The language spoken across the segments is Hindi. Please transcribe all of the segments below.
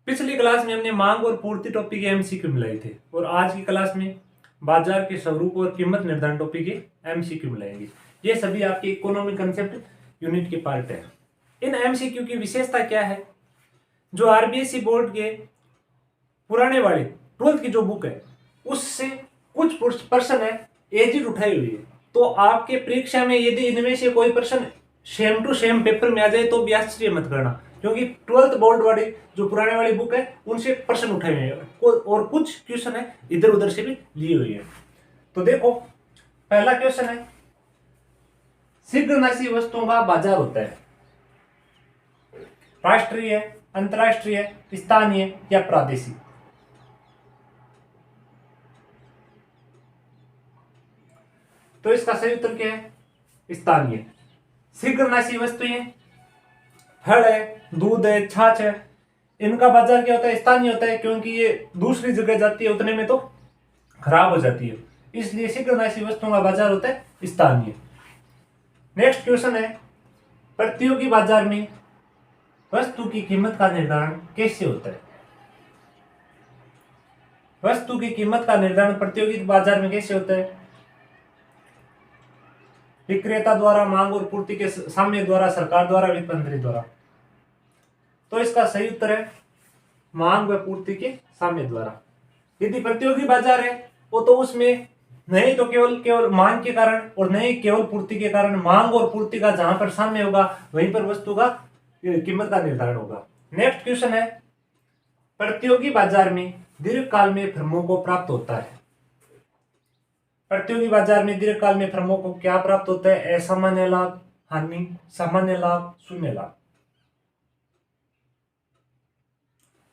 पिछली क्लास में हमने मांग और पूर्ति टॉपिक के एमसीक्यू मिलाए थे और आज की क्लास में बाजार के स्वरूप और कीमत निर्धारण टॉपिक के एमसीक्यू मिलाएंगे। ये सभी आपके इकोनॉमिक कंसेप्ट यूनिट के पार्ट है। इन एमसीक्यू की विशेषता क्या है? जो आरबीएसई बोर्ड के पुराने वाले 12th की जो बुक है उससे कुछ प्रश्न है एजिड उठाई हुई है, तो आपके परीक्षा में यदि इनमें से कोई प्रश्न सेम टू सेम पेपर में आ जाए तो भी आश्चर्य मत करना, क्योंकि 12th बोर्ड वाली जो पुराने वाली बुक है उनसे प्रश्न उठाए हुए हैं और कुछ क्वेश्चन है इधर उधर से भी लिए हुए हैं। तो देखो, पहला क्वेश्चन है, शीघ्रनाशी वस्तुओं का बाजार होता है राष्ट्रीय, अंतरराष्ट्रीय, स्थानीय या प्रादेशिक? तो इसका सही उत्तर क्या है? स्थानीय। शीघ्रनाशी वस्तुएं फल है, दूध है, छाछ है, इनका बाजार क्या होता है? स्थानीय होता है, क्योंकि ये दूसरी जगह जाती है उतने में तो खराब हो जाती है, इसलिए शीघ्रनाशी वस्तुओं का बाजार होता है स्थानीय। नेक्स्ट क्वेश्चन है, प्रतियोगी बाजार में वस्तु की कीमत का निर्धारण कैसे होता है? वस्तु की कीमत का निर्धारण प्रतियोगी बाजार में कैसे होता है? विक्रेता द्वारा, मांग और पूर्ति के साम्य द्वारा, सरकार द्वारा, वित्त मंत्री द्वारा? तो इसका सही उत्तर है मांग व पूर्ति के साम्य द्वारा। यदि प्रतियोगी बाजार है वो तो उसमें नहीं तो केवल मांग के कारण और नहीं केवल पूर्ति के कारण, मांग और पूर्ति का जहां पर साम्य होगा वहीं पर वस्तु का कीमत का निर्धारण होगा। नेक्स्ट क्वेश्चन है, प्रतियोगी बाजार में दीर्घकाल में फर्मों को प्राप्त होता है। प्रतियोगी बाजार में दीर्घकाल में फर्मों को क्या प्राप्त होता है? असामान्य लाभ, हानि, सामान्य लाभ, शून्य लाभ?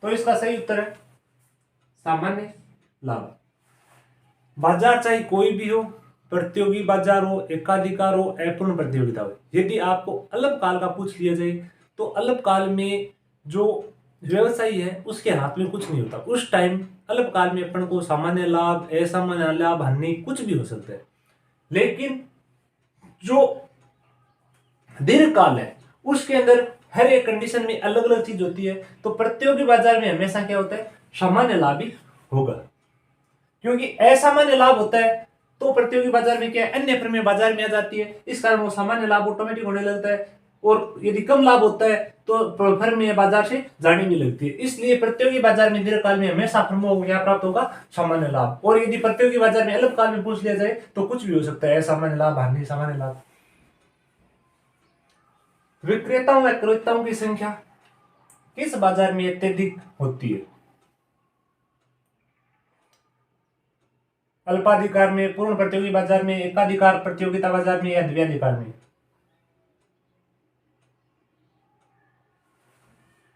तो इसका सही उत्तर है सामान्य लाभ। बाजार चाहे कोई भी हो, प्रतियोगी बाजार हो, एकाधिकार हो, अपूर्ण प्रतियोगिता हो, यदि आपको अल्पकाल का पूछ लिया जाए तो अल्पकाल में जो व्यवसायी है उसके हाथ में कुछ नहीं होता। उस टाइम अल्पकाल में अपन को सामान्य लाभ, असामान्य लाभ, हानि कुछ भी हो सकता है। लेकिन जो दीर्घकाल है उसके अंदर हर एक कंडीशन में अलग अलग चीज होती है। तो प्रतियोगी बाजार में हमेशा क्या होता है? सामान्य लाभ ही होगा, क्योंकि असामान्य लाभ होता है तो प्रतियोगी बाजार में क्या है? अन्य फर्में बाजार में आ जाती है, इस कारण वो सामान्य लाभ ऑटोमेटिक होने लगता है। और यदि कम लाभ होता है तो फर्में बाजार से जाने नहीं लगती है। इसलिए प्रतियोगी बाजार में दीर्घकाल में हमेशा फर्मों को क्या प्राप्त होगा? सामान्य लाभ। और यदि प्रतियोगी बाजार में अल्पकाल में पूछ लिया जाए तो कुछ भी हो सकता है, असामान्य लाभ, हानि, सामान्य लाभ। विक्रेताओं व क्रेताओं की संख्या किस बाजार में अत्यधिक होती है? अल्पाधिकार में, पूर्ण प्रतियोगी बाजार में, एकाधिकार प्रतियोगिता बाजार में या द्वैधाधिकार में?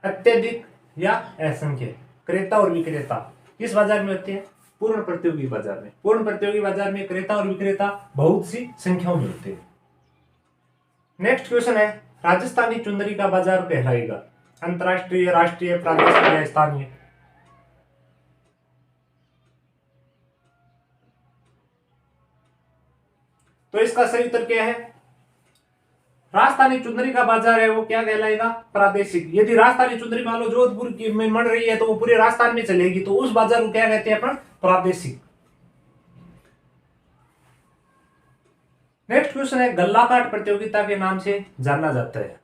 अत्यधिक या असंख्य? क्रेता और विक्रेता किस बाजार में होते हैं? पूर्ण प्रतियोगी बाजार में। पूर्ण प्रतियोगी बाजार में क्रेता और विक्रेता बहुत सी संख्याओं में होते हैं। नेक्स्ट क्वेश्चन है, राजस्थानी चुंदरी का बाजार कहलाएगा अंतरराष्ट्रीय, राष्ट्रीय, प्रादेशिक या स्थानीय? तो इसका सही उत्तर क्या है? राजस्थानी चुंदरी का बाजार है वो क्या कहलाएगा? प्रादेशिक। यदि राजस्थानी चुंदरी मान लो जोधपुर की में मर रही है तो वो पूरे राजस्थान में चलेगी, तो उस बाजार को क्या कहते हैं अपन? प्रादेशिक। नेक्स्ट क्वेश्चन है, गल्लाकाट प्रतियोगिता के नाम से जाना जाता है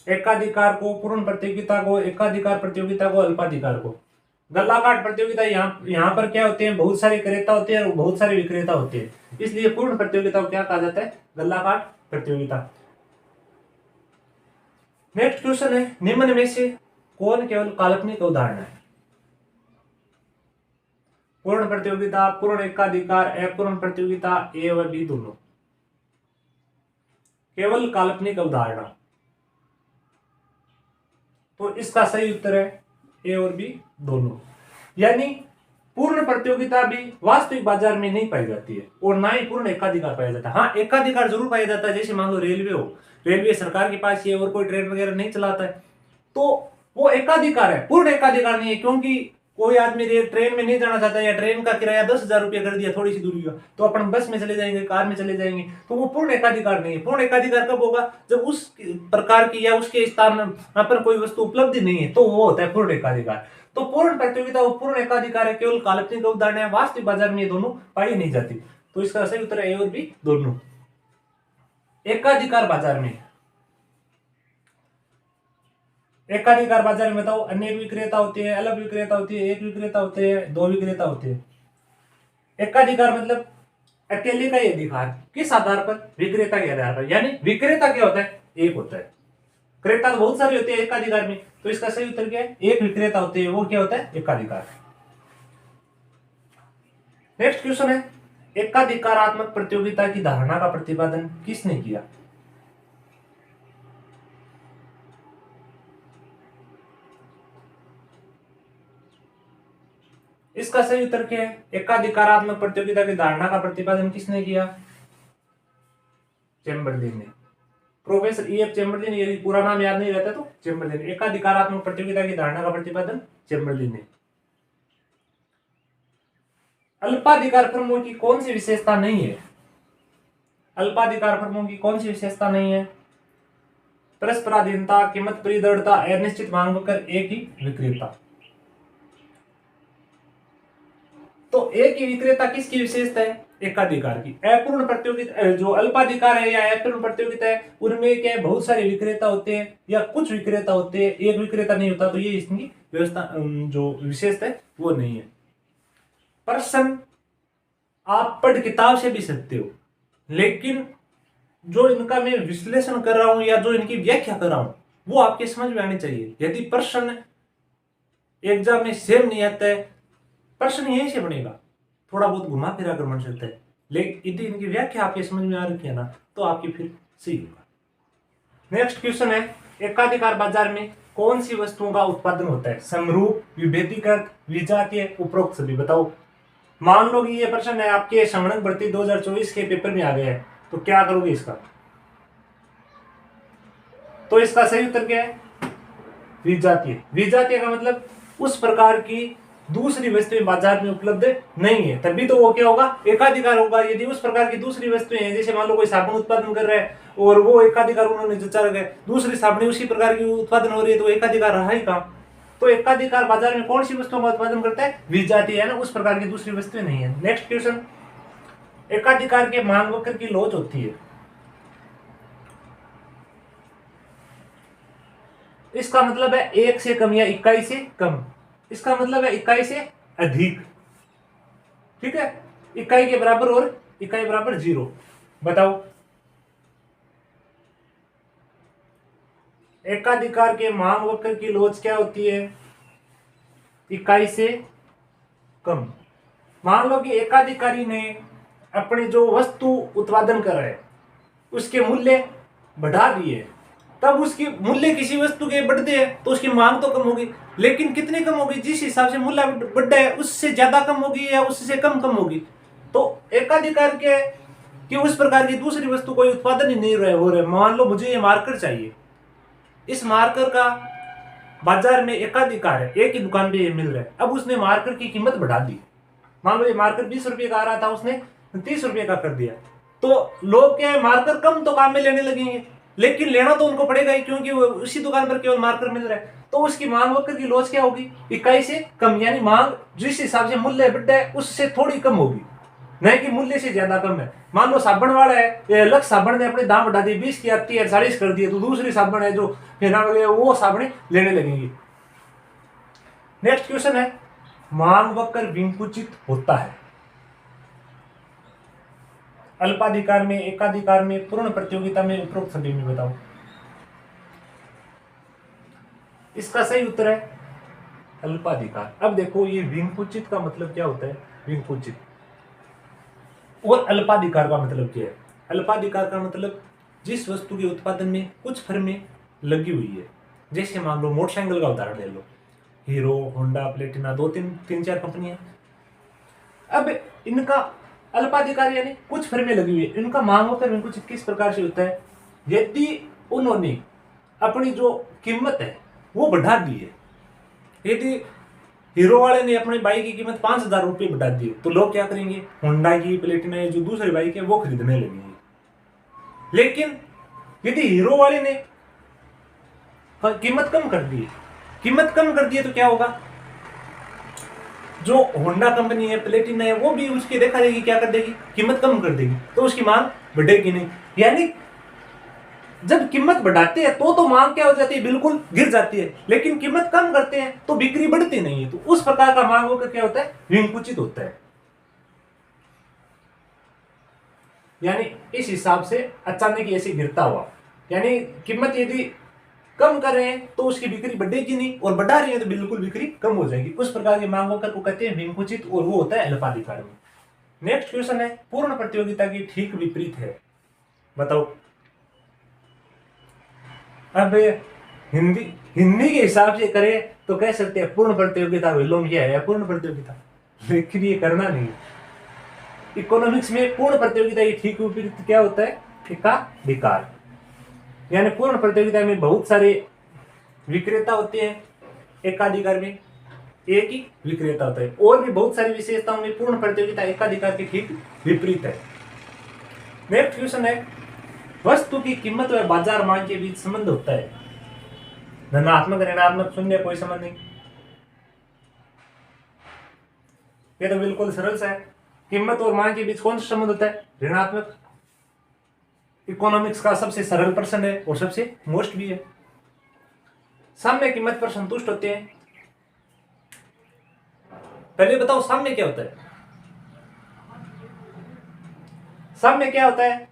एकाधिकार को, पूर्ण प्रतियोगिता को, एकाधिकार प्रतियोगिता को, अल्पाधिकार को? गल्लाकाट प्रतियोगिता यहाँ पर क्या होते हैं? बहुत सारे क्रेता होते हैं और बहुत सारे विक्रेता होते हैं, इसलिए पूर्ण प्रतियोगिता को क्या कहा जाता है? गल्लाकाट प्रतियोगिता। नेक्स्ट क्वेश्चन है, निम्न में से कौन केवल काल्पनिक उदाहरण है? पूर्ण प्रतियोगिता, पूर्ण एकाधिकार, अपूर्ण प्रतियोगिता, ए व बी दोनों? केवल काल्पनिक उदाहरण। तो इसका सही उत्तर है ए और बी दोनों। यानी पूर्ण प्रतियोगिता भी वास्तविक बाजार में नहीं पाई जाती है और ना ही पूर्ण एकाधिकार पाया जाता है। हाँ, एकाधिकार जरूर पाया जाता है, जैसे मान लो रेलवे हो, रेलवे सरकार के पास ही है और कोई ट्रेन वगैरह नहीं चलाता है तो वो एकाधिकार है, पूर्ण एकाधिकार नहीं है, क्योंकि कोई आदमी ट्रेन में नहीं जाना चाहता या ट्रेन का किराया 10,000 रुपया कर दिया थोड़ी सी दूरी का, तो अपन बस में चले जाएंगे, कार में चले जाएंगे, तो वो पूर्ण एकाधिकार नहीं है। पूर्ण एकाधिकार कब होगा? जब उस प्रकार की या उसके स्थान पर कोई वस्तु उपलब्ध नहीं है, तो वो होता है पूर्ण एकाधिकार। तो पूर्ण प्रतियोगिता और पूर्ण एकाधिकार है केवल काल्पनिक उदाहरण है, वास्तविक बाजार में ये दोनों पाई नहीं जाती। तो इसका सही उत्तर है ए और बी दोनों। एकाधिकार बाजार में, एकाधिकार बाजार में बताओ, अनेक विक्रेता होते हैं, अलग विक्रेता होती है, एक विक्रेता होते हैं, दो विक्रेता होते हैं। एकाधिकार मतलब अकेले का ही अधिकार, किस आधार पर? विक्रेता के आधार पर। यानी विक्रेता क्या होता है? एक होता है। क्रेता तो बहुत सारे होते हैं एकाधिकार में, तो इसका सही उत्तर क्या है? एक विक्रेता होते हैं, वो क्या होता है? एकाधिकार। नेक्स्ट क्वेश्चन है, एकाधिकारात्मक प्रतियोगिता की धारणा का प्रतिपादन किसने किया? इसका सही उत्तर क्या है? एकाधिकारात्मक प्रतियोगिता की धारणा का प्रतिपादन किसने किया? चैम्बरलिन ने। प्रोफेसर ई एफ चैम्बरलिन, यदि पूरा नाम याद नहीं रहता तो चैम्बरलिन। एकाधिकारात्मक प्रतियोगिता की धारणा का प्रतिपादन चैम्बरलिन ने। अल्पाधिकार फर्मों की कौन सी विशेषता नहीं है? अल्पाधिकार फर्मों की कौन सी विशेषता नहीं है? परस्पराधीनता, कीमत परिदृढ़ता, अनिश्चित मांग कर एक ही विक्रेता। तो एक ही विक्रेता किसकी विशेषता है? एकाधिकार की। अपूर्ण प्रतियोगिता, जो अल्पाधिकार है या अपूर्ण प्रतियोगिता है, उनमें क्या बहुत सारे विक्रेता होते हैं या कुछ विक्रेता होते हैं, एक विक्रेता नहीं होता, तो ये इसकी व्यवस्था जो विशेषता है वो नहीं है। प्रश्न आप पढ़ किताब से भी सकते हो, लेकिन जो इनका मैं विश्लेषण कर रहा हूं या जो इनकी व्याख्या कर रहा हूं वो आपके समझ में आनी चाहिए। यदि प्रश्न एग्जाम में सेम नहीं आता है, प्रश्न यहीं से बनेगा, थोड़ा बहुत घुमा फिरा कर बन सकता है, लेकिन यदि इनकी व्याख्या आपके समझ में आ रही है ना, तो आपकी फिर सही होगा। नेक्स्ट क्वेश्चन है, एकाधिकार बाजार में कौन सी वस्तुओं का उत्पादन होता है? समरूप, विभेदीकृत, विजातीय, उपरोक्त सभी। बताओ। मान लो कि ये प्रश्न है आपके संगणक भर्ती 2024 के पेपर में आ गया है, तो क्या करोगे इसका? तो इसका सही उत्तर क्या है? विजातीय। विजातीय का मतलब उस प्रकार की दूसरी वस्तुएं बाजार में उपलब्ध नहीं है, तभी तो वो क्या होगा? एकाधिकार होगा। यदि उस प्रकार की दूसरी वस्तुएं हैं, जैसे मान लो कोई साबुन उत्पादन कर रहा है और वो एकाधिकार उन्होंने जचा रखा है, दूसरी साबुन उसी प्रकार की उत्पादन हो रही है, तो एकाधिकार रहा ही कहां? तो एकाधिकार बाजार में कौन सी वस्तुओं का उत्पादन करता है? विजातीय, है ना, उस प्रकार की दूसरी वस्तुएं नहीं है। नेक्स्ट क्वेश्चन, एकाधिकार के मांग वक्र की लोच होती है, इसका मतलब है एक से कम या इकाई से कम। इसका मतलब है इकाई से अधिक। ठीक है, इकाई के बराबर और इकाई बराबर 0। बताओ। एकाधिकार के मांग वक्र की लोच क्या होती है? इकाई से कम। मान लो कि एकाधिकारी ने अपनी जो वस्तु उत्पादन कर रहा है उसके मूल्य बढ़ा दिए, तब उसकी मूल्य किसी वस्तु के बढ़ते हैं तो उसकी मांग तो कम होगी, लेकिन कितनी कम होगी? जिस हिसाब से मूल्य बढ़ा है उससे ज्यादा कम होगी या उससे कम होगी। तो एकाधिकार के कि उस प्रकार की दूसरी वस्तु कोई उत्पादन ही नहीं हो रहा है। मान लो मुझे ये मार्कर चाहिए, इस मार्कर का बाजार में एकाधिकार है, एक ही दुकान पे ये मिल रहा है, अब उसने मार्कर की कीमत बढ़ा दी। मान लो ये मार्कर 20 रुपए का आ रहा था, उसने 30 रुपए का कर दिया, तो लोग क्या है, मार्कर कम तो काम में लेने लगेंगे, लेकिन लेना तो उनको पड़ेगा ही, क्योंकि वो उसी दुकान पर केवल मार्कर मिल रहा है। तो उसकी मांग वक्र की लोच क्या होगी? इकाई से कम, यानी मांग जिस हिसाब से मूल्य बढ़ा है उससे थोड़ी कम होगी, नहीं कि मूल्य से ज्यादा कम है। मान लो साबुन वाला है, लक्ष्य साबुन ने अपने दाम बढ़ा दिए, 20 की आती है 40 कर दिए, तो दूसरी साबुन है जो वो साबुन लेने लगेंगी। नेक्स्ट क्वेश्चन है, मांग वक्र विंकुचित होता है अल्पाधिकार में, एकाधिकार में, पूर्ण प्रतियोगिता में, उपरोक्त सभी में। बताओ। इसका सही उत्तर है अल्पाधिकार। अब देखो ये विंकुचित का मतलब क्या होता है? विंकुचित और अल्पाधिकार का मतलब क्या है? अल्पाधिकार का मतलब जिस वस्तु के उत्पादन में कुछ फर्में लगी हुई है, जैसे मान लो मोटरसाइकिल का उदाहरण ले लो, हीरो, होंडा, प्लेटिना, तीन चार कंपनियां। अब इनका अल्पाधिकार यानी कुछ फर्में लगी हुई है, इनका मांग वक्र विंकुचित किस प्रकार से होता है? यदि उन्होंने अपनी जो कीमत है वो बढ़ा दी है, यदि हीरो वाले ने अपनी बाइक की कीमत 5,000 रुपये बढ़ा दी, तो लोग क्या करेंगे, होंडा की, प्लेटिना जो दूसरी बाइक है वो खरीदने लगेंगे। लेकिन यदि हीरो वाले ने कीमत कम कर दी, कीमत कम कर दी तो क्या होगा, जो होंडा कंपनी है, प्लेटिना है, वो भी उसकी देखा जाएगी क्या कर देगी, कीमत कम कर देगी, तो उसकी मांग बढ़ेगी नहीं। यानी जब कीमत बढ़ाते हैं तो मांग क्या हो जाती है, बिल्कुल गिर जाती है, लेकिन कीमत कम करते हैं तो बिक्री बढ़ती नहीं है। तो उस प्रकार का मांगों का क्या होता है, विंकुचित होता है। यानी इस हिसाब से अचानक ऐसे गिरता हुआ, यानी कीमत यदि कम कर रहे हैं तो उसकी बिक्री बढ़ेगी नहीं, और बढ़ा रही है तो बिल्कुल बिक्री कम हो जाएगी। उस प्रकार की मांगों को कहते हैं विंकुचित, और वो होता है अल्पाधिकार में। नेक्स्ट क्वेश्चन है, पूर्ण प्रतियोगिता की ठीक विपरीत है, बताओ। अब हिंदी के हिसाब से करें तो कह सकते हैं पूर्ण प्रतियोगिता विलोम क्या है, या पूर्ण प्रतियोगिता, लेकिन ये करना नहीं। इकोनॉमिक्स में पूर्ण प्रतियोगिता की ठीक विपरीत क्या होता है, एकाधिकार। यानी पूर्ण प्रतियोगिता में बहुत सारे विक्रेता होते हैं, एकाधिकार में एक ही विक्रेता होता है। और भी बहुत सारी विशेषताओं में पूर्ण प्रतियोगिता एकाधिकार के ठीक विपरीत है। नेक्स्ट क्वेश्चन है, वस्तु की कीमत व बाजार मांग के बीच संबंध होता है, धनात्मक ऋणात्मक शून्य, कोई संबंध नहीं। ये तो बिल्कुल सरल सा है, कीमत और मांग के बीच कौन सा संबंध होता है, ऋणात्मक। इकोनॉमिक्स का सबसे सरल प्रश्न है और सबसे मोस्ट भी है। साम्य कीमत पर संतुष्ट होते हैं। पहले बताओ साम्य क्या होता है। साम्य क्या होता है,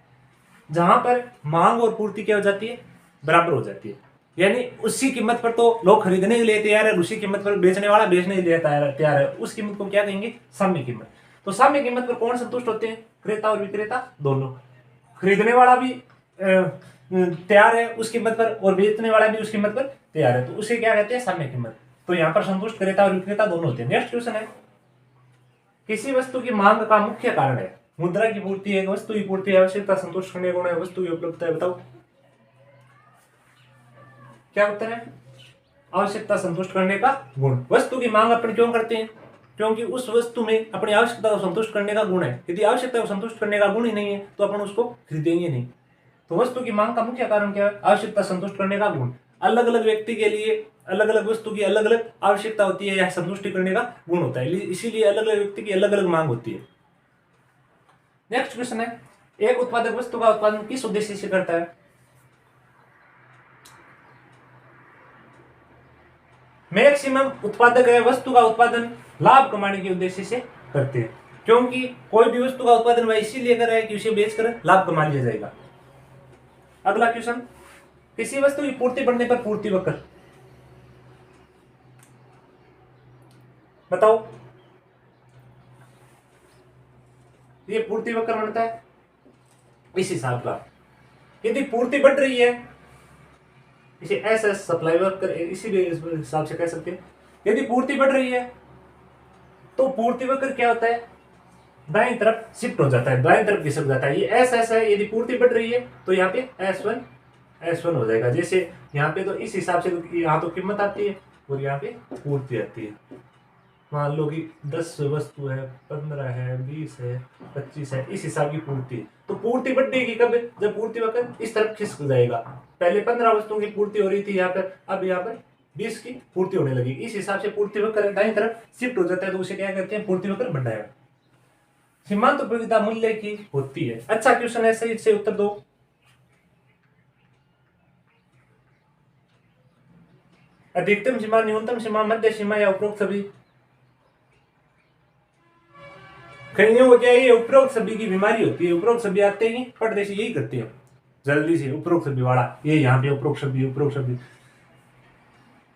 जहां पर मांग और पूर्ति क्या हो जाती है, बराबर हो जाती है। यानी उसी कीमत पर तो लोग खरीदने के लिए तैयार है, उसी कीमत पर बेचने वाला बेचने के लिए तैयार है, उस कीमत को क्या कहेंगे, साम्य कीमत। तो साम्य कीमत पर कौन संतुष्ट होते हैं, क्रेता और विक्रेता दोनों। खरीदने वाला भी तैयार है उस कीमत पर, और बेचने वाला भी उस कीमत पर तैयार है, तो उसे क्या कहते हैं, साम्य कीमत। तो यहाँ पर संतुष्ट क्रेता और विक्रेता दोनों होते हैं। नेक्स्ट क्वेश्चन है, किसी वस्तु की मांग का मुख्य कारण है, मुद्रा की पूर्ति है, वस्तु की पूर्ति, आवश्यकता संतुष्ट करने गुण है, वस्तु की उपलब्धता है, बताओ क्या उत्तर है, आवश्यकता संतुष्ट करने का गुण। वस्तु की मांग अपन क्यों करते हैं, क्योंकि उस वस्तु में अपनी आवश्यकता को संतुष्ट करने का गुण है। यदि आवश्यकता को संतुष्ट करने का गुण ही नहीं है तो अपन उसको खरीदेंगे नहीं। तो वस्तु की मांग का मुख्य कारण क्या है, आवश्यकता संतुष्ट करने का गुण। अलग अलग व्यक्ति के लिए अलग अलग वस्तु की अलग अलग आवश्यकता होती है या संतुष्टि करने का गुण होता है, इसीलिए अलग अलग व्यक्ति की अलग अलग मांग होती है। नेक्स्ट क्वेश्चन है, एक उत्पादक वस्तु का उत्पादन किस उद्देश्य से करता है। मैक्सिमम उत्पादक है, वस्तु का उत्पादन लाभ कमाने के उद्देश्य से करते हैं, क्योंकि कोई भी वस्तु का उत्पादन वह इसीलिए कर रहा है कि उसे बेचकर लाभ कमा लिया जाएगा। अगला क्वेश्चन, किसी वस्तु की पूर्ति बढ़ने पर पूर्ति वक्र, बताओ। ये पूर्ति वक्र बनता है इस हिसाब का, यदि पूर्ति बढ़ रही है इसे एस सप्लाई वक्र इसीलिए इस हिसाब से कह सकते हैं। यदि पूर्ति बढ़ रही है तो पूर्ति वक्र क्या होता है, दाईं तरफ शिफ्ट हो जाता है, दाईं तरफ खिसक जाता है। ये एस है, यदि पूर्ति बढ़ रही है तो यहाँ पे S1 हो जाएगा। जैसे यहाँ पे तो इस हिसाब से यहाँ तो कीमत आती है और यहाँ पे पूर्ति आती है। मान लो कि 10 वस्तु है, 15 है, 20 है, 25 है, इस हिसाब की पूर्ति। तो पूर्ति बढ़ेगी कब, जब पूर्ति वक्र इस तरफ खिसक जाएगा। पहले 15 वस्तुओं की पूर्ति हो रही थी यहाँ पर, अब यहाँ पर 20 की पूर्ति होने लगी। इस हिसाब से पूर्ति वक्र दाईं तरफ शिफ्ट हो जाता है, तो उसे क्या कहते हैं, पूर्ति वक्र बढ़ाएगा। सीमांत उपयोगिता मूल्य की होती है। अच्छा क्वेश्चन है, सही से उत्तर दो। अधिकतम सीमा, न्यूनतम सीमा, मध्य सीमा या उपरोक्त सभी। कईयों को क्या ये उपरोक्त सभी की बीमारी होती है, उपरोक्त सभी आते ही परदेशी यही करते हैं जल्दी से, उपरोक्त सभी वाला, ये यहाँ पे उपरोक्त सभी।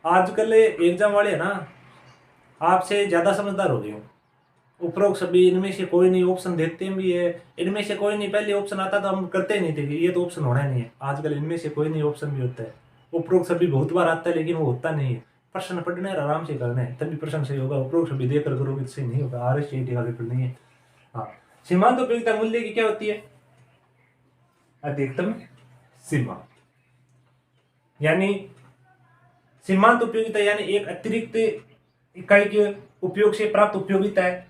आजकल एग्जाम वाले है ना, आपसे ज्यादा समझदार हो गए हो। उपरोक्त सभी, इनमें से कोई नहीं ऑप्शन देते भी है, इनमें से कोई नहीं, पहले ऑप्शन आता तो हम करते नहीं थे कि ये तो ऑप्शन होना नहीं है। आजकल इनमें से कोई नहीं ऑप्शन भी होता है। उपरोक्त सभी बहुत बार आता है लेकिन वो होता नहीं है। प्रश्न पढ़ने और आराम से करना है तभी प्रश्न सही होगा। उपरोक्त सभी देकर करोगे तो सही नहीं होगा। RSCT का पेपर नहीं है। हाँ, सीमांत उपयोगिता मूल्य की क्या होती है, अधिकतम सीमा। यानी सीमांत उपयोगिता यानी एक अतिरिक्त इकाई के उपयोग से प्राप्त उपयोगिता है,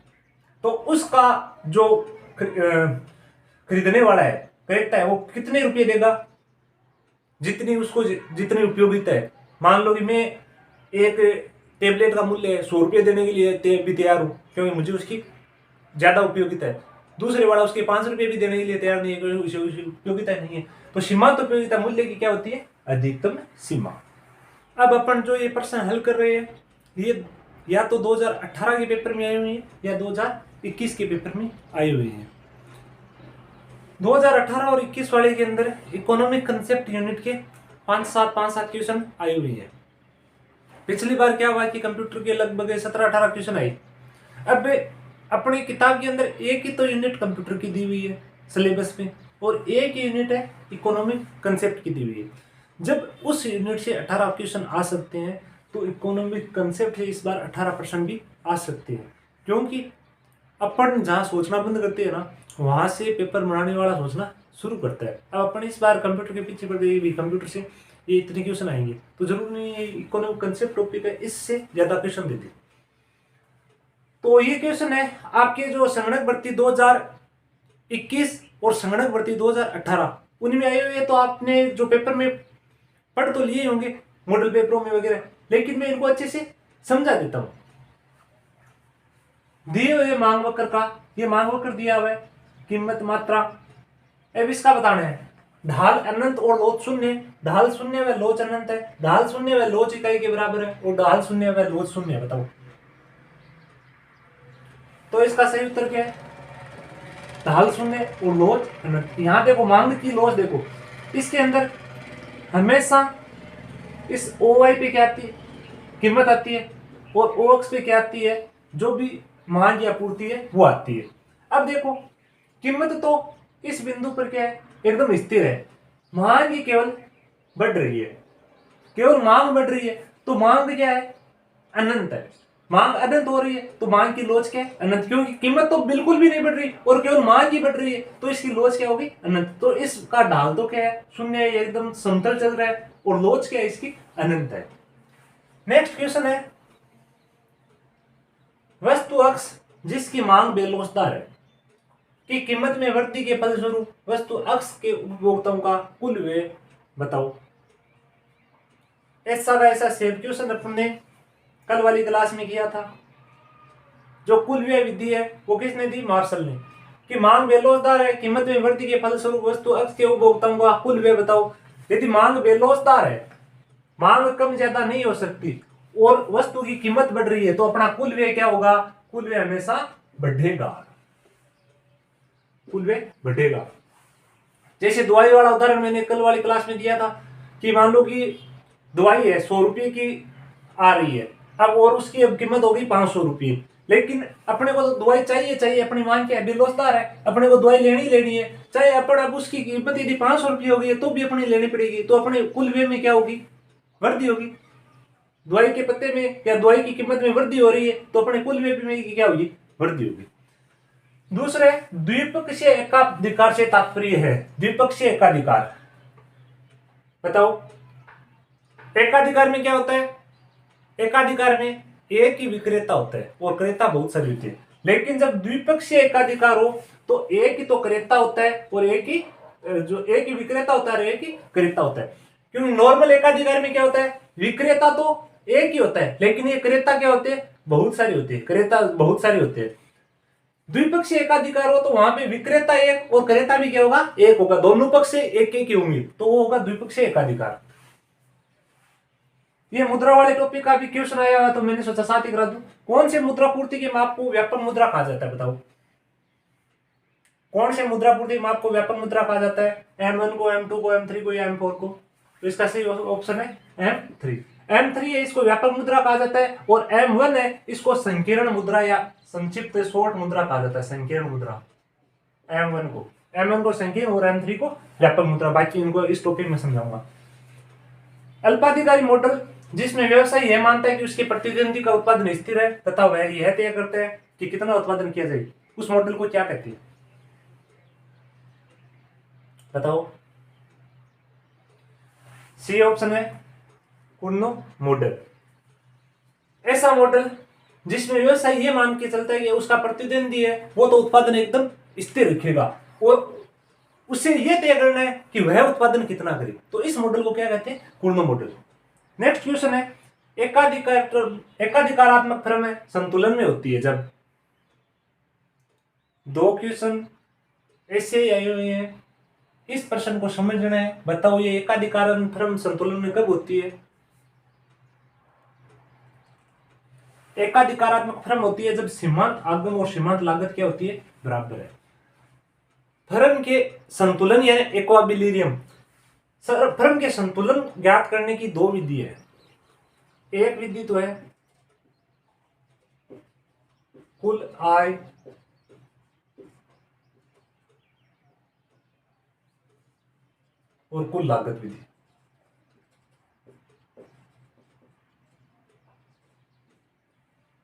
तो उसका जो खरीदने वाला है क्रेता है वो कितने रुपये देगा, जितनी उसको जितनी उपयोगिता है। मान लो कि मैं एक टेबलेट का मूल्य 100 रुपये देने के लिए भी तैयार हूँ क्योंकि मुझे उसकी ज्यादा उपयोगिता है। दूसरे वाला उसके 5 रुपये भी देने के लिए तैयार नहीं है क्योंकि उसे उसकी उपयोगिता नहीं है। तो सीमांत उपयोगिता मूल्य की क्या होती है, अधिकतम सीमा। अब अपन जो ये प्रश्न हल कर रहे हैं ये या तो 2018 के पेपर में आई हुई है या 2021 के पेपर में आई हुई है। 2018 और 21 वाले के अंदर इकोनॉमिक कंसेप्ट यूनिट के 5-7 क्वेश्चन आई हुई है। पिछली बार क्या हुआ कि कंप्यूटर के लगभग 17-18 क्वेश्चन आए। अब अपनी किताब के अंदर एक ही तो यूनिट कंप्यूटर की दी हुई है सिलेबस में और एक ही यूनिट है इकोनॉमिक कंसेप्ट की दी हुई है। जब उस यूनिट से 18 क्वेश्चन आ सकते हैं तो इकोनॉमिक कंसेप्ट से इस बार 18% भी आ सकते हैं, क्योंकि अपन जहाँ सोचना बंद करते हैं ना वहां से पेपर बनाने वाला सोचना शुरू करता है। अब अपन इस बार कंप्यूटर के पीछे पड़ गए भी, कंप्यूटर से ये इतने क्वेश्चन आएंगे तो जरूर नहीं है इकोनॉमिक कंसेप्ट टॉपिक है इससे ज्यादा क्वेश्चन देते। तो ये क्वेश्चन है आपके जो संगणक भर्ती 2021 और संगणक भर्ती 2018 उनमें आए हुए। तो आपने जो पेपर में पढ़ तो लिए होंगे मॉडल पेपरों में वगैरह, लेकिन मैं इनको अच्छे से समझा देता हूं। दिए हुए मांग वक्र का, ये मांग वक्र दिया हुआ है, कीमत मात्रा, अब इसका बताना है ढाल अनंत और लोच शून्य। ढाल शून्य व लोच अनंत है, ढाल शून्य व लोच इकाई के बराबर है और ढाल शून्य व लोच शून्य है। बताओ तो इसका सही उत्तर क्या है, ढाल शून्य और लोच अनंत। यहां देखो मांग की लोच देखो, इसके अंदर हमेशा इस ओ वाई पे क्या आती है, कीमत आती है, और ओ एक्स पे क्या आती है, जो भी मांग या पूर्ति है वो आती है। अब देखो कीमत तो इस बिंदु पर क्या है, एकदम स्थिर है। मांग ही केवल बढ़ रही है, केवल मांग बढ़ रही है, तो मांग क्या है, अनंत है। मांग अनंत हो रही है तो मांग की लोच क्या है, अनंत, क्योंकि कीमत तो बिल्कुल भी नहीं बढ़ रही और केवल मांग ही बढ़ रही है तो इसकी लोच क्या होगी, अनंत। तो इसका ढाल तो क्या है, शून्य है, एकदम समतल चल रहा है, और लोच क्या है इसकी, अनंत है। नेक्स्ट क्वेश्चन है वस्तु अक्ष जिसकी मांग बेलोचदार है की कीमत में वृद्धि के फलस्वरूप वस्तु अक्ष के उपभोक्ताओं का कुल व्यय बताओ। ऐसा का ऐसा सेम क्वेश्चन अपन ने कल वाली क्लास में किया था। जो कुल व्यय विधि है वो किसने दी, मार्शल ने, कि मांग बेलोचदार है, कीमत में वृद्धि के फलस्वरूप वस्तु अक्ष के उपभोक्ताओं का कुल व्यय बताओ। यदि मांग बेलोचदार है, मांग कम ज्यादा नहीं हो सकती और वस्तु की कीमत बढ़ रही है तो अपना कुल व्यय क्या होगा, कुल व्यय हमेशा बढ़ेगा, कुल व्यय बढ़ेगा। जैसे दवाई वाला उदाहरण मैंने कल वाली क्लास में दिया था कि मान लो कि दवाई है 100 रुपये की आ रही है अब, और उसकी अब कीमत होगी 500 रुपये, लेकिन अपने को तो दवाई चाहिए चाहिए, अपनी मांग क्या है, बेरोजगार है, अपने को दवाई लेनी है, चाहे अपन अब उसकी कीमत यदि 500 रुपये होगी तो भी अपनी लेनी पड़ेगी, तो अपने कुल व्यय में क्या होगी, वृद्धि होगी। दवाई के पत्ते में या दवाई की कीमत में वृद्धि हो रही है तो अपने कुल व्यय में क्या होगी, वृद्धि होगी। दूसरे द्विपक्षीय एकाधिकार से तात्पर्य है, द्विपक्षीय एकाधिकार बताओ। एकाधिकार में क्या होता है, एकाधिकार में एक ही विक्रेता होता है और क्रेता बहुत सारे होते हैं, लेकिन जब द्विपक्षीय एकाधिकार हो तो एक ही तो क्रेता होता है और एक ही विक्रेता होता है, एक ही क्रेता होता है। क्योंकि नॉर्मल एकाधिकार में क्या होता है, विक्रेता तो एक ही होता है लेकिन ये क्रेता क्या होते हैं, बहुत सारे होते हैं, क्रेता बहुत सारे होते हैं। द्विपक्षीय एकाधिकार हो तो वहां पे विक्रेता एक और क्रेता भी क्या होगा, एक होगा, दोनों पक्ष से एक एक ही होंगे तो वो होगा द्विपक्षीय एकाधिकार। ये मुद्रा वाले टॉपिक का भी क्वेश्चन आया हुआ तो मैंने सोचा साथ ही करा दूं। कौन से मुद्रा पूर्ति के माप को व्यापक मुद्रा कहा जाता है, बताओ कौन से मुद्रा पूर्ति के माप को व्यापक मुद्रा कहा जाता है, M1 को, M2 को, M3 को या M4 को। तो इसका सही ऑप्शन है M3। M3 है इसको व्यापक मुद्रा कहा जाता है और M1 है इसको संकीर्ण मुद्रा या संक्षिप्त शॉर्ट मुद्रा कहा जाता है, संकीर्ण मुद्रा। M1 को संकीर्ण और M3 को व्यापक मुद्रा। बाकी इनको इस टॉपिक में समझाऊंगा। अल्पाधिकारी मॉडल जिसमें व्यवसायी यह मानता है कि उसके प्रतिद्वंदी का उत्पादन स्थिर है तथा वह यह तय करता है कि कितना उत्पादन किया जाए, उस मॉडल को क्या कहते हैं बताओ। सी ऑप्शन है कुर्नो मॉडल। ऐसा मॉडल जिसमें व्यवसाय ये मान के चलता है कि उसका प्रतिद्वंदी है वो तो उत्पादन एकदम स्थिर रखेगा और उसे यह तय करना है कि वह उत्पादन कितना करे। तो इस मॉडल को क्या कहते हैं? कूर्नो मॉडल। नेक्स्ट क्वेश्चन है, एकाधिकारात्मक फर्म है संतुलन में होती है जब। दो क्वेश्चन ऐसे ही आए हुए हैं, इस प्रश्न को समझना है। बताओ ये एकाधिकारात्मक फर्म संतुलन में कब होती है? एकाधिकारात्मक फर्म होती है जब सीमांत आगम और सीमांत लागत क्या होती है? बराबर है। फर्म के संतुलन यानी इक्विलिब्रियम, फर्म के संतुलन ज्ञात करने की दो विधि है। एक विधि तो है कुल आय और कुल लागत विधि।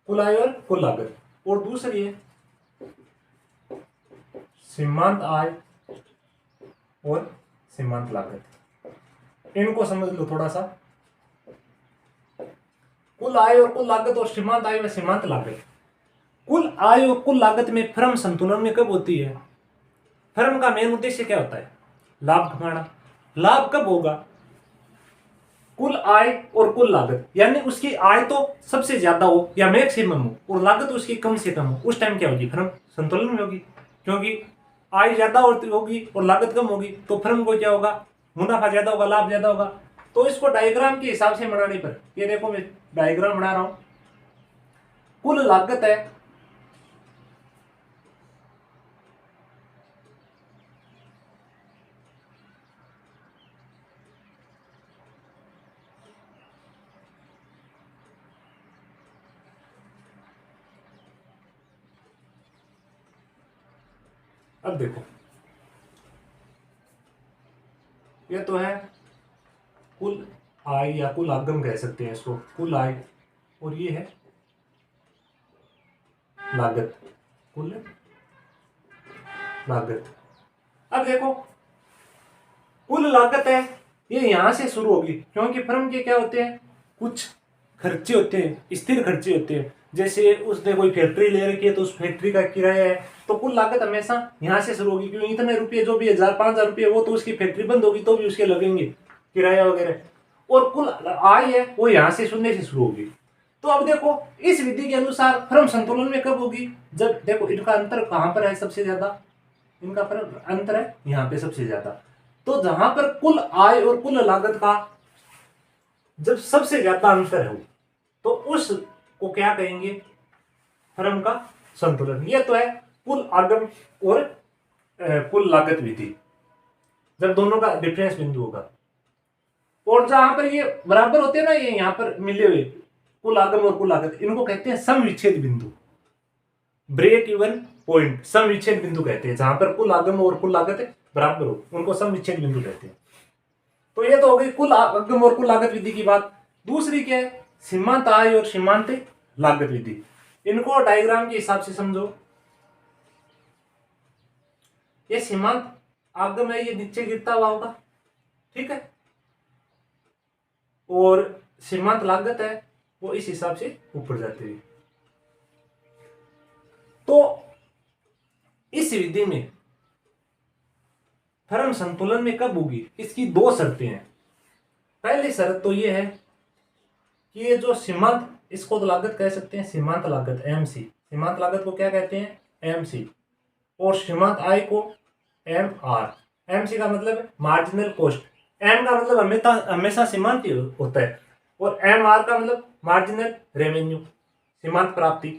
कुल आय और कुल लागत। और दूसरी है सीमांत आय और सीमांत लागत। इनको समझ लो थोड़ा सा। कुल आय और कुल लागत और सीमांत आय व सीमांत लागत। कुल आय और कुल लागत में फर्म संतुलन में कब होती है? फर्म का मेन उद्देश्य क्या होता है? लाभ कमाना। लाभ कब होगा? कुल आय और कुल लागत, यानी उसकी आय तो सबसे ज्यादा हो या मैक्सिमम हो और लागत उसकी कम से कम हो, उस टाइम क्या होगी? फर्म संतुलन में होगी। क्योंकि आय ज्यादा होगी और लागत कम होगी तो फर्म को क्या होगा? मुनाफा ज्यादा होगा, लाभ ज्यादा होगा। तो इसको डायग्राम के हिसाब से बनाने पर, ये देखो मैं डायग्राम बना रहा हूं। कुल लागत है अब देखो ये तो है कुल आय या कुल आगम कह सकते हैं इसको, कुल आय। और ये है लागत, कुल लागत। अब देखो कुल लागत है ये यहां से शुरू होगी क्योंकि फर्म के क्या होते हैं? कुछ खर्चे होते हैं, स्थिर खर्चे होते हैं। जैसे उसने कोई फैक्ट्री ले रखी है तो उस फैक्ट्री का किराया है, तो कुल लागत हमेशा यहां से शुरू होगी क्योंकि इतने रुपये जो भी 1000-5000 रुपये वो तो उसकी फैक्ट्री बंद होगी तो भी उसके लगेंगे किराया वगैरह। और कुल आय है वो यहां से शून्य से शुरू होगी। तो अब देखो इस विधि के अनुसार फर्म संतुलन में कब होगी? जब देखो इनका अंतर कहां पर है सबसे ज्यादा? इनका फर्क अंतर है यहाँ पे सबसे ज्यादा। तो जहां पर कुल आय और कुल लागत का जब सबसे ज्यादा अंतर हो तो उस को क्या कहेंगे? फर्म का संतुलन। यह तो है कुल आगम और कुल लागत विधि, जब दोनों का डिफरेंस बिंदु होगा। और जहां पर ये बराबर होते हैं ना, ये यहां पर मिले हुए कुल आगम और कुल लागत, इनको कहते हैं सम विच्छेद बिंदु, ब्रेक इवन पॉइंट। सम विच्छेद बिंदु कहते हैं जहां पर कुल आगम और कुल लागत बराबर हो, उनको सम विच्छेद बिंदु कहते हैं। तो ये तो हो गई कुल आगम और कुल लागत विधि की बात। दूसरी क्या है? सीमांत आय और सीमांत लागत विधि। इनको डायग्राम के हिसाब से समझो। ये सीमांत आगम है, ये नीचे गिरता हुआ होगा, ठीक है। और सीमांत लागत है वो इस हिसाब से ऊपर जाती हुई। तो इस विधि में फर्म संतुलन में कब होगी? इसकी दो शर्तें हैं। पहली शर्त तो ये है कि ये जो सीमांत, इसको तो लागत कह सकते हैं, सीमांत लागत एमसी। सीमांत लागत को क्या कहते हैं? एमसी। और सीमांत आय को एम आर। एमसी का मतलब मार्जिनल कॉस्ट, एम का मतलब हमेशा हमेशा सीमांत ही होता है, और एम आर का मतलब मार्जिनल रेवेन्यू, सीमांत प्राप्ति।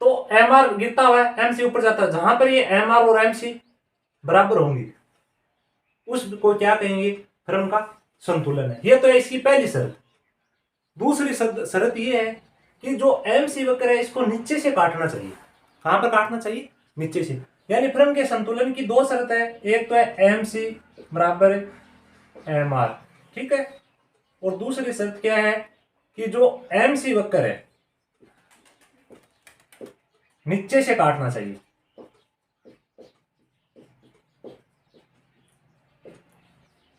तो एम आर गिरता हुआ है, एमसी ऊपर जाता है। जहां पर ये एम आर और एमसी बराबर होंगे उसको क्या कहेंगे? फर्म का संतुलन है। ये तो है इसकी पहली शर्त। दूसरी शर्त ये है कि जो एमसी वक्र है इसको नीचे से काटना चाहिए। कहां पर काटना चाहिए? नीचे से। यानी फर्म के संतुलन की दो शर्त है, एक तो है एमसी बराबर एम आर, ठीक है। और दूसरी शर्त क्या है कि जो एमसी वक्र है नीचे से काटना चाहिए।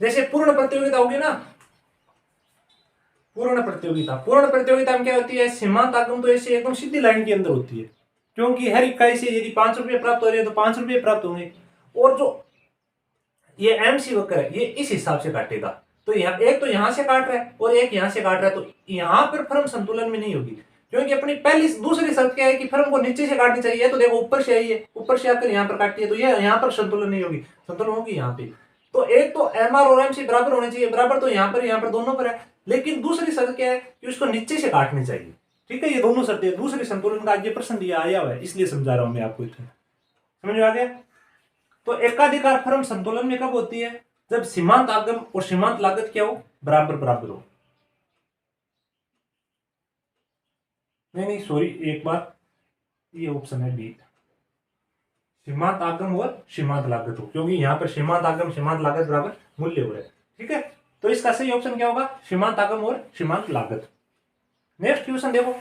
जैसे पूर्ण प्रतियोगिता होगी ना, पूर्ण प्रतियोगिता, पूर्ण प्रतियोगिता में क्या होती है, सीमांत आगम तो ऐसे एकदम सीधी लाइन के अंदर होती है, क्योंकि हर इकाई से यदि 5 रुपये प्राप्त हो रहे हैं तो 5 रुपये प्राप्त होंगे, और जो ये एमसी वक्र है ये इस हिसाब से काटेगा। तो यहाँ एक तो यहां से काट रहा है और एक यहां से काट रहा है, तो यहां पर फर्म संतुलन में नहीं होगी, क्योंकि अपनी पहली दूसरी शर्त क्या है कि फर्म को नीचे से काटनी चाहिए। तो देखो ऊपर से आई है, ऊपर से आकर यहाँ पर काटती है, तो ये यहाँ पर संतुलन नहीं होगी, संतुलन होगी यहाँ पे। तो एक तो एम आर और एमसी बराबर होने चाहिए, बराबर तो यहाँ पर दोनों पर है, लेकिन दूसरी शर्त क्या है कि उसको नीचे से काटनी चाहिए। ठीक है, ये दोनों शर्तें, दूसरे संतुलन का ये प्रश्न दिया आया हुआ है, इसलिए समझा रहा हूं मैं आपको, इतना समझ में आ गया। तो एकाधिकार फर्म संतुलन में कब होती है, जब सीमांत आगम और सीमांत लागत क्या हो, बराबर बराबर हो। नहीं सॉरी, एक बार, ये ऑप्शन है बी, सीमांत आगम और सीमांत लागत हो, क्योंकि यहां पर सीमांत आगम सीमांत लागत बराबर मूल्य हो रहा है। ठीक है, तो इसका सही ऑप्शन क्या होगा, सीमांत आगम और सीमांत लागत। नेक्स्ट क्वेश्चन देखो,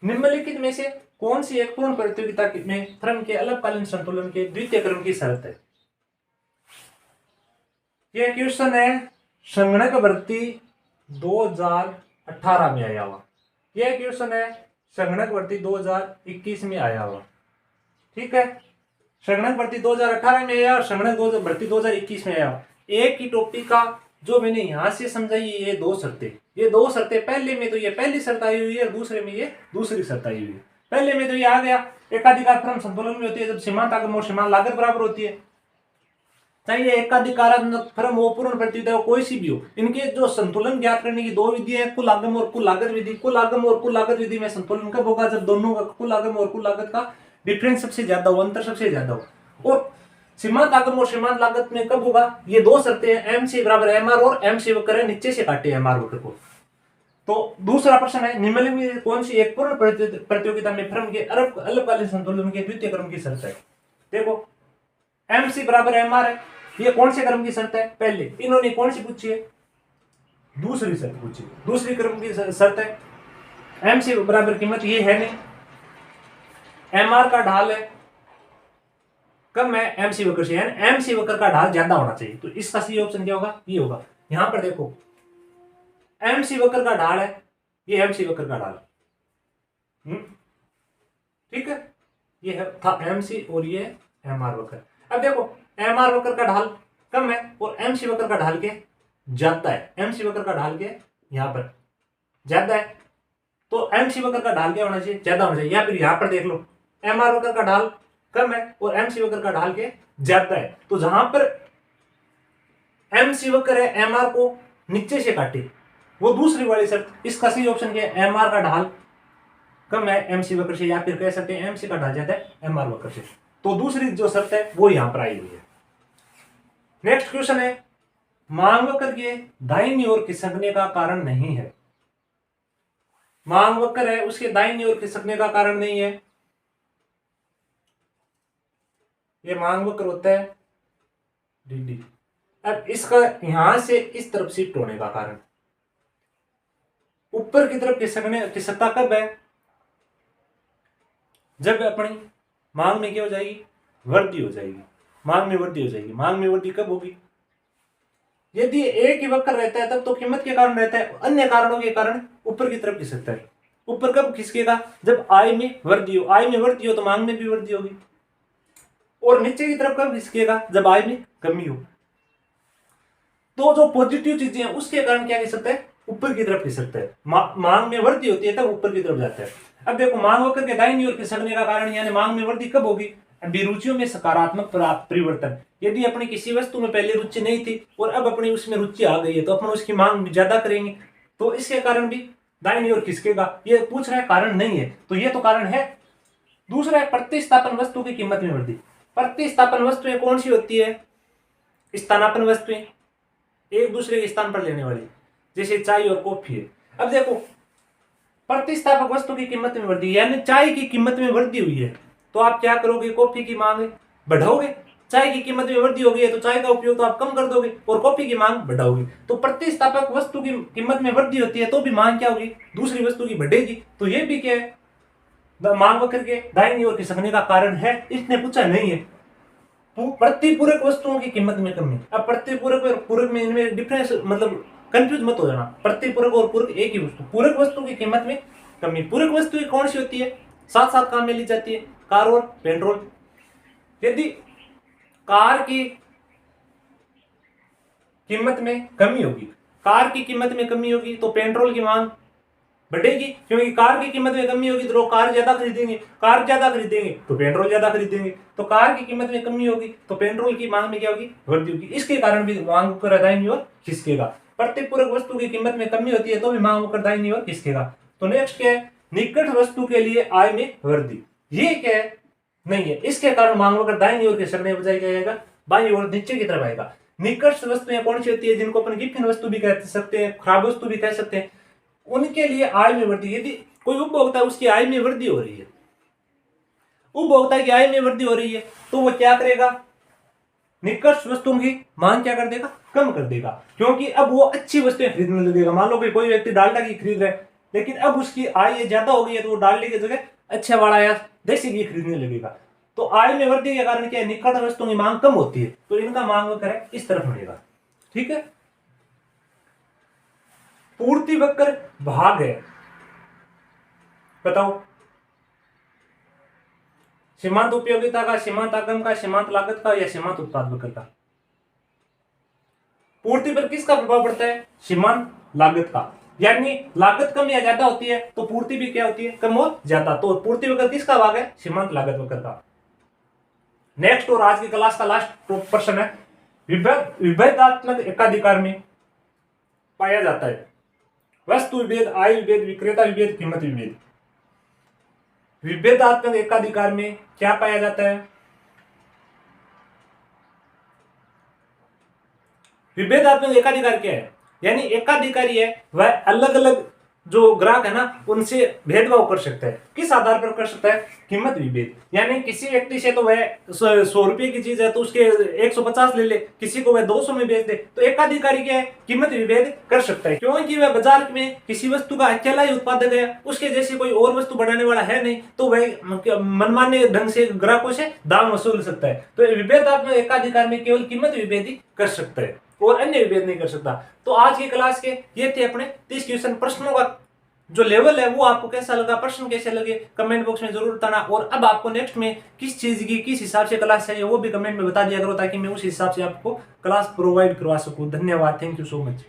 निम्नलिखित में से कौन सी एक पूर्ण प्रतियोगिता में फर्म के अल्पकालीन संतुलन के द्वितीय क्रम की शर्त है। यह क्वेश्चन है संगणक भर्ती 2018 में आया हुआ, यह क्वेश्चन है संगणक भर्ती 2021 में आया हुआ। ठीक है, संगणक भर्ती 2018 में आया और संगणक भर्ती 2021 में आया। एक ही टॉपिक का जो मैंने यहां से समझाई, ये दो शर्तें, पहले में तो ये पहली शर्त आई हुई है और दूसरे में ये दूसरी शर्त आई हुई है। पहले में तो ये आ गया, एकाधिकार फर्म संतुलन में होती है जब सीमांत आगम और सीमांत लागत बराबर होती है, चाहे ये एकाधिकारात्मक फर्म हो, पूर्ण प्रतियोगिता हो, कोई सी भी हो। इनके जो संतुलन ज्ञात करने की दो विधियां हैं, कुल आगम और कुल लागत विधि। कुल आगम और कुल लागत विधि में संतुलन कब होगा, जब दोनों का कुल आगम और कुल लागत का डिफरेंस सबसे ज्यादा हो, अंतर सबसे ज्यादा हो। और सीमांत आगम और सीमांत लागत में कब होगा, ये दो शर्तें हैं, एम सी बराबर एम आर और एम सी वक्र है नीचे से काटे एम आर वक्र को। तो दूसरा प्रश्न है, निम्नलिखित में कौन सी एक पूर्ण प्रतियोगिता में फर्म के अल्पकालीन संतुलन के द्वितीय क्रम की शर्त है। देखो एम सी बराबर एम आर है, ये कौन से क्रम की शर्त है, पहले इन्होंने कौन सी पूछी है, दूसरी शर्त पूछी, दूसरी क्रम की शर्त है। एम सी बराबर कीमत ये है नहीं, एम आर का ढाल है कम है एम सी वक्र से, यानी एम सी वक्र का ढाल ज्यादा होना चाहिए। तो इसका सही ऑप्शन क्या होगा, ये होगा। यहां पर देखो एम सी वक्र का ढाल है, ये एम सी वक्र का ढाल, ठीक है, ये है था एम सी और ये एम आर वक्र। अब देखो एम आर वक्र का ढाल कम है और एम सी वक्र का ढाल के ज्यादा है, एम सी वक्र का ढाल के यहां पर ज्यादा है, तो एम सी वक्र का ढाल क्या होना चाहिए, ज्यादा होना चाहिए। या फिर यहां पर देख लो एम आर वक्र का ढाल कम है और एम सी वक्र का ढाल के ज्यादा है, तो जहां पर एम सी वक्र है एम आर को नीचे से काटे, वो दूसरी वाली शर्त। इसका सही ऑप्शन क्या है, एम आर का ढाल कम है एम सी वक्र से, या फिर कह सकते हैं एम सी का ढाल ज्यादा है एम आर वक्र से। तो दूसरी जो शर्त है वो यहां पर आई हुई है। नेक्स्ट क्वेश्चन है, मांग वक्र के दाहिनी ओर खिसकने का कारण नहीं है। मांग वक्र है उसके दाहिनी ओर खिसकने का कारण नहीं है, ये मांग वक्र होता है डी डी। अब इसका यहां से इस तरफ शिफ्ट होने का कारण, ऊपर की तरफ खिसकता कब है, जब अपनी मांग में क्या हो जाएगी, वृद्धि हो जाएगी, मांग में वृद्धि हो जाएगी। मांग में वृद्धि कब होगी, यदि एक ही वक्र रहता है तब तो कीमत के कारण रहता है, अन्य कारणों के कारण ऊपर की तरफ खिसकता है। ऊपर कब खिसकेगा, जब आय में वृद्धि हो, आय में वृद्धि हो तो मांग में भी वृद्धि होगी। और नीचे की तरफ कब खिसकेगा, जब आय में कमी हो। तो जो पॉजिटिव चीजें हैं उसके कारण क्या खिसकता है, ऊपर की तरफ खिसकता है। मांग में वृद्धि होती है तब ऊपर की तरफ जाता है। अब देखो मांग वक्र के दाहिनी ओर खिसकने का कारण यानी मांग में वृद्धि कब होगी, अभिरुचियों में सकारात्मक परिवर्तन। यदि अपनी किसी वस्तु में पहले रुचि नहीं थी और अब अपनी उसमें रुचि आ गई है तो अपन उसकी मांग ज्यादा करेंगे, तो इसके कारण भी दाहिनी ओर खिसकेगा। ये पूछ रहा है कारण नहीं है, तो ये तो कारण है। दूसरा है प्रतिस्थापन वस्तु की कीमत में वृद्धि। प्रतिस्थापन वस्तुएं कौन सी होती है, स्थानापन्न वस्तुएं, एक दूसरे के स्थान पर लेने वाली, जैसे चाय और कॉफी है। अब देखो प्रतिस्थापक वस्तु की कीमत में वृद्धि, यानी चाय की कीमत में वृद्धि हुई है तो आप क्या करोगे, कॉफी की मांग बढ़ाओगे। चाय की कीमत में वृद्धि हो गई है तो चाय का उपयोग तो आप कम कर दोगे और कॉफी की मांग बढ़ाओगे। तो प्रतिस्थापक वस्तु की कीमत में वृद्धि होती है तो भी मांग क्या होगी, दूसरी वस्तु की बढ़ेगी। तो ये भी क्या है, मांग वक्र के दाहिनी ओर खिसकने का कारण है, इसने पूछा नहीं है। तो प्रतिपूरक वस्तुओं की कीमत में कमी। अब प्रतिपूरक और पूरक में इनमें डिफरेंस मतलब कंफ्यूज मत हो जाना, प्रतिपूरक और पूरक एक ही वस्तु। पूरक वस्तु की कीमत में कमी। पूरक वस्तु कौन सी होती है, साथ साथ काम में ली जाती है, कार और पेट्रोल। यदि कार की कीमत में कमी होगी, कार की कीमत में कमी होगी तो पेट्रोल की मांग बढ़ेगी, क्योंकि कार की कीमत में कमी होगी तो लोग कार ज्यादा खरीदेंगे, कार ज्यादा खरीदेंगे तो पेट्रोल ज्यादा खरीदेंगे, तो कार की कीमत में कमी होगी तो पेट्रोल की मांग में क्या होगी, वृद्धि होगी। इसके कारण भी मांग ऊपर दाहिनी ओर खिसकेगा। प्रतिपूरक वस्तु की कीमत में कमी होती है तो भी मांग ऊपर दाहिनी ओर खिसकेगा। तो नेक्स्ट क्या है, निकट वस्तु के लिए आय में वृद्धि। ये क्या है, नहीं है, इसके कारण मांग ऊपर दाहिनी ओर खिसकने बजाय क्या जाएगा, बाईं ओर नीचे की तरफ आएगा। निकट वस्तुएं कौन सी होती है, जिनको अपन गिफ्ट वस्तु भी कह सकते हैं, खराब वस्तु भी कह सकते हैं, उनके लिए आय में वृद्धि। यदि कोई उपभोक्ता है उसकी आय में वृद्धि हो रही है, उपभोक्ता की आय में वृद्धि हो रही है, तो वो क्या करेगा, निकट वस्तुओं की मांग क्या कर देगा, कम कर देगा, क्योंकि अब वो अच्छी वस्तुएं खरीदने लगेगा। मान लो कि कोई व्यक्ति डालडा की खरीद रहा है, लेकिन अब उसकी आय ज्यादा हो गई है तो वो डालडे की जगह अच्छा वाला या देसी घी खरीदने लगेगा। तो आय में वृद्धि के कारण क्या है, निकट वस्तुओं की मांग कम होती है, तो इनका मांग करे इस तरफ बढ़ेगा। ठीक है, पूर्ति वक्र भाग है, बताओ सीमांत उपयोगिता का, सीमांत आगम का, सीमांत लागत का या सीमांत उत्पाद वक्र का। पूर्ति पर किसका प्रभाव पड़ता है, सीमांत लागत का। यानी लागत कम या ज्यादा होती है तो पूर्ति भी क्या होती है, कम और ज्यादा। तो पूर्ति वक्र किसका भाग है, सीमांत लागत वक्र का। नेक्स्ट और आज की क्लास का लास्ट प्रश्न है, विभेदात्मक एकाधिकार में पाया जाता है वस्तु विभेद, आय विभेद, विक्रेता विभेद, कीमत विभेद। विभेदात्मक एकाधिकार में क्या पाया जाता है, विभेदात्मक एकाधिकार क्या है, यानी एकाधिकारी है वह अलग अलग जो ग्राहक है ना उनसे भेदभाव कर सकता है। किस आधार पर कर सकता है, कीमत विभेद। यानी किसी व्यक्ति से तो वह 100 रुपए की चीज है तो उसके 150 ले ले, किसी को वह 200 में बेच दे, तो एकाधिकारी क्या है, कीमत विभेद कर सकता है, क्योंकि वह बाजार में किसी वस्तु का अकेला ही उत्पादक है, उसके जैसी कोई और वस्तु बढ़ाने वाला है नहीं, तो वह मनमाने ढंग से ग्राहकों से दाम वसूल सकता है। तो विभेदात्मक एकाधिकार में केवल कीमत विभेद ही कर सकता है और अन्य विभेद नहीं कर सकता। तो आज की क्लास के ये थे अपने 30 क्वेश्चन। प्रश्नों का जो लेवल है वो आपको कैसा लगा, प्रश्न कैसे लगे, कमेंट बॉक्स में जरूर बताना। और अब आपको नेक्स्ट में किस चीज की किस हिसाब से क्लास चाहिए वो भी कमेंट में बता दिया करो, ताकि मैं उस हिसाब से आपको क्लास प्रोवाइड करवा सकूं। धन्यवाद, थैंक यू सो मच।